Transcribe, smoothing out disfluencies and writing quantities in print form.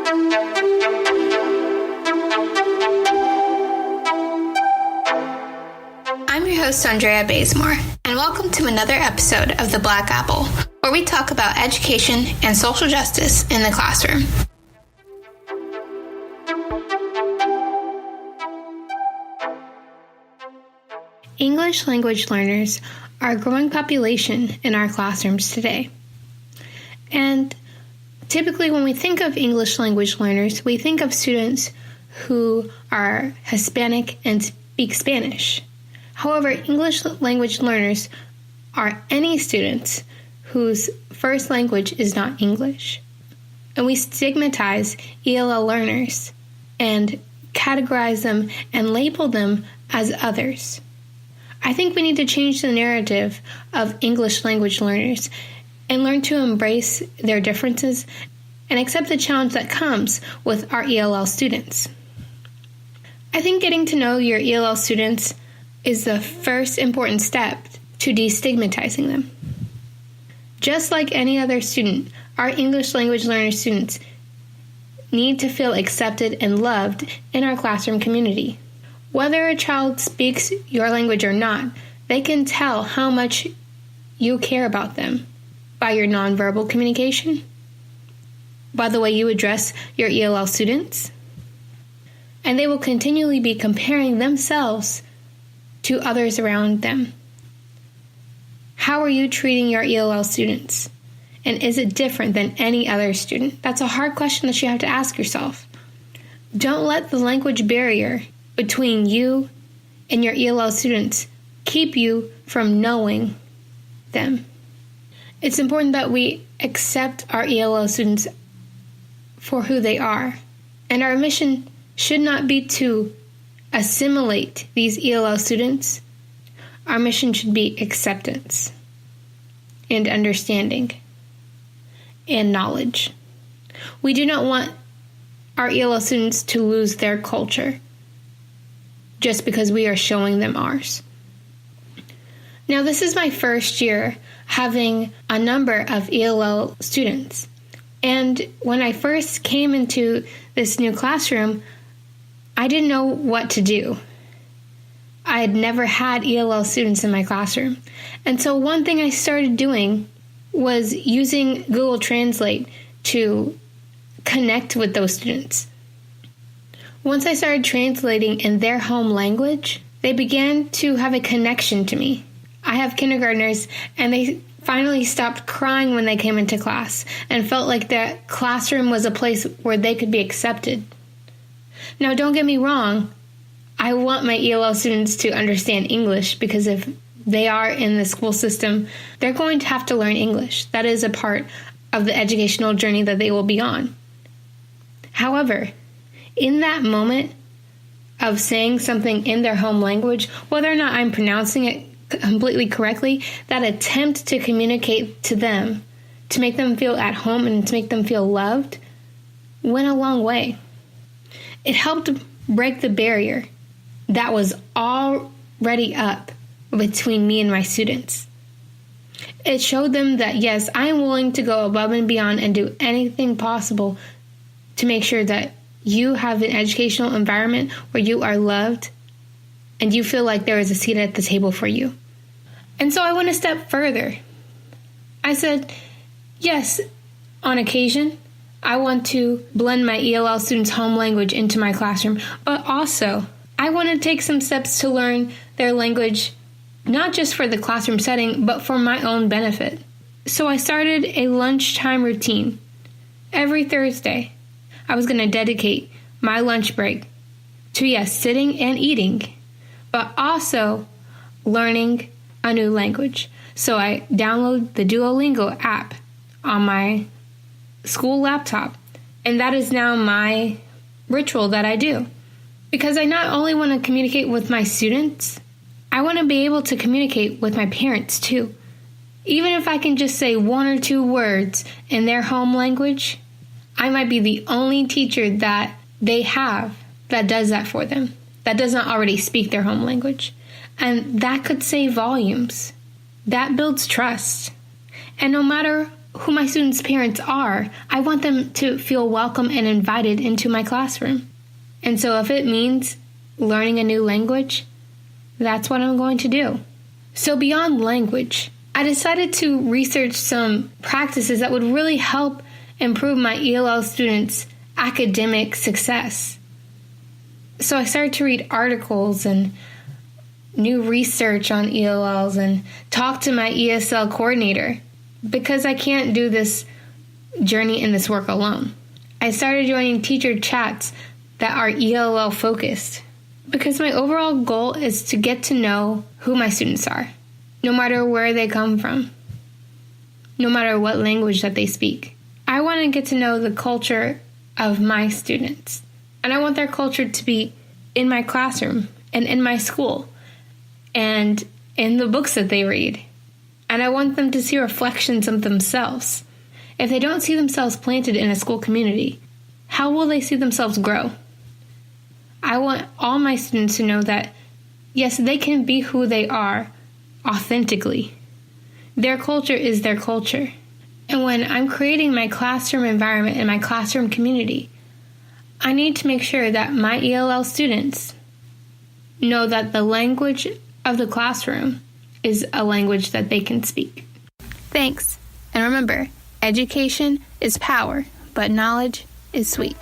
I'm your host, Andrea Bazemore, and welcome to another episode of The Black Apple, where we talk about education and social justice in the classroom. English language learners are a growing population in our classrooms today. And typically when we think of English language learners, we think of students who are Hispanic and speak Spanish. However, English language learners are any students whose first language is not English. And we stigmatize ELL learners and categorize them and label them as others. I think we need to change the narrative of English language learners and learn to embrace their differences and accept the challenge that comes with our ELL students. I think getting to know your ELL students is the first important step to destigmatizing them. Just like any other student, our English language learner students need to feel accepted and loved in our classroom community. Whether a child speaks your language or not, they can tell how much you care about them by your nonverbal communication, by the way you address your ELL students, and they will continually be comparing themselves to others around them. How are you treating your ELL students? And is it different than any other student? That's a hard question that you have to ask yourself. Don't let the language barrier between you and your ELL students keep you from knowing them. It's important that we accept our ELL students for who they are. And our mission should not be to assimilate these ELL students. Our mission should be acceptance and understanding and knowledge. We do not want our ELL students to lose their culture just because we are showing them ours. Now, this is my first year having a number of ELL students. And when I first came into this new classroom, I didn't know what to do. I had never had ELL students in my classroom. And so one thing I started doing was using Google Translate to connect with those students. Once I started translating in their home language, they began to have a connection to me. I have kindergartners, and they finally stopped crying when they came into class and felt like the classroom was a place where they could be accepted. Now, don't get me wrong. I want my ELL students to understand English because if they are in the school system, they're going to have to learn English. That is a part of the educational journey that they will be on. However, in that moment of saying something in their home language, whether or not I'm pronouncing it completely correctly, that attempt to communicate to them, to make them feel at home and to make them feel loved, went a long way. It helped break the barrier that was already up between me and my students. It showed them that, yes, I am willing to go above and beyond and do anything possible to make sure that you have an educational environment where you are loved and you feel like there is a seat at the table for you. And so I went a step further. I said, yes, on occasion, I want to blend my ELL students' home language into my classroom, but also I want to take some steps to learn their language, not just for the classroom setting, but for my own benefit. So I started a lunchtime routine. Every Thursday, I was going to dedicate my lunch break to, yes, sitting and eating, but also learning a new language. So I download the Duolingo app on my school laptop, and that is now my ritual that I do. Because I not only want to communicate with my students, I want to be able to communicate with my parents too. Even if I can just say one or two words in their home language, I might be the only teacher that they have that does that for them, that does not already speak their home language. And that could say volumes. That builds trust. And no matter who my students' parents are. I want them to feel welcome and invited into my classroom. And so if it means learning a new language, that's what I'm going to do. So beyond language, I decided to research some practices that would really help improve my ELL students' academic success. So I started to read articles and new research on ELLs and talk to my ESL coordinator because I can't do this journey and this work alone. I started joining teacher chats that are ELL focused because my overall goal is to get to know who my students are, no matter where they come from, no matter what language that they speak. I want to get to know the culture of my students, and I want their culture to be in my classroom and in my school and in the books that they read. And I want them to see reflections of themselves. If they don't see themselves planted in a school community, how will they see themselves grow? I want all my students to know that, yes, they can be who they are authentically. Their culture is their culture. And when I'm creating my classroom environment and my classroom community, I need to make sure that my ELL students know that the language of the classroom is a language that they can speak. Thanks. And remember, education is power, but knowledge is sweet.